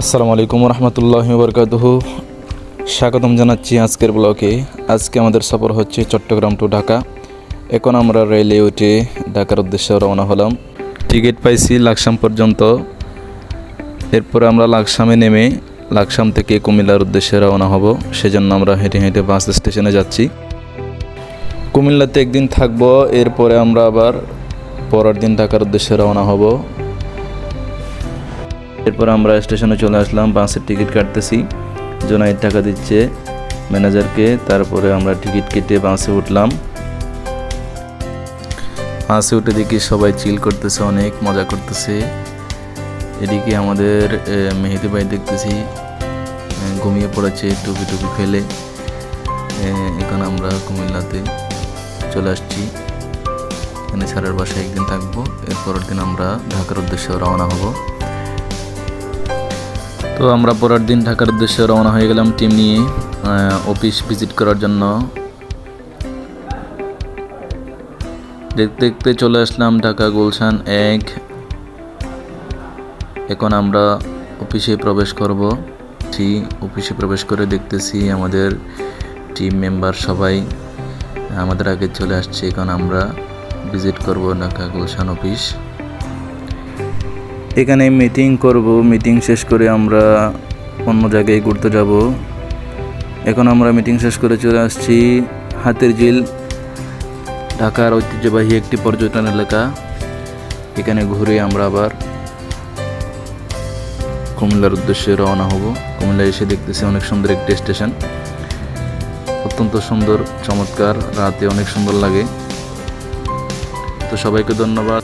আসসালামু আলাইকুম রহমতুল্লাহি বরকাতুহু। স্বাগতম জানাচ্ছি আজকের ব্লগে। আজকে আমাদের সফর হচ্ছে চট্টগ্রাম টু ঢাকা। এখন আমরা রেলে উঠে ঢাকার উদ্দেশ্যে রওনা হলাম। টিকিট পাইছি লাকসাম পর্যন্ত। এরপরে আমরা লাকসামে নেমে লাকসাম থেকে কুমিল্লার উদ্দেশ্যে রওনা হব। সেজন্য আমরা হেঁটে হেঁটে বাস স্টেশনে যাচ্ছি। কুমিল্লাতে একদিন থাকবো, এরপরে আমরা আবার পরের দিন ঢাকার উদ্দেশ্যে রওনা হব। এরপর আমরা স্টেশনে চলে আসলাম, বাসের টিকিট কাটতেছি। জোনাইদ টাকা দিচ্ছে ম্যানেজারকে। তারপরে আমরা টিকিট কেটে বাসে উঠলাম। বাসে উঠে দেখি সবাই চিল করতেছে, অনেক মজা করতেছে। এদিকে আমাদের মেহেদি ভাই দেখতেছি ঘুমিয়ে পড়েছে টুপি টুপি ফেলে। এখন আমরা কুমিল্লাতে চলে আসছি। এখানে স্যারের বাসায় একদিন থাকবো, এরপরের দিন আমরা ঢাকার উদ্দেশ্যে রওনা হব। তো আমরা পরের দিন ঢাকার উদ্দেশ্যে রওনা হয়ে গেলাম টিম নিয়ে অফিস ভিজিট করার জন্য। দেখতে দেখতে চলে আসলাম ঢাকা গুলশান 1। এখন আমরা অফিসে প্রবেশ করব। অফিসে প্রবেশ করে দেখতেছি আমাদের টিম মেম্বার সবাই আমাদের আগে চলে আসছে। এখন আমরা ভিজিট করব ঢাকা গুলশান অফিস। এখানে মিটিং করব, মিটিং শেষ করে আমরা অন্য জায়গায় ঘুরতে যাব। এখন আমরা মিটিং শেষ করে চলে আসছি হাতির ঝিল, ঢাকার ঐতিহ্যবাহী একটি পর্যটন এলাকা। এখানে ঘুরে আমরা আবার কুমিল্লার উদ্দেশ্যে রওনা হব। কুমিল্লা এসে দেখতেছি অনেক সুন্দর একটি স্টেশন, অত্যন্ত সুন্দর, চমৎকার, রাতে অনেক সুন্দর লাগে। তো সবাইকে ধন্যবাদ।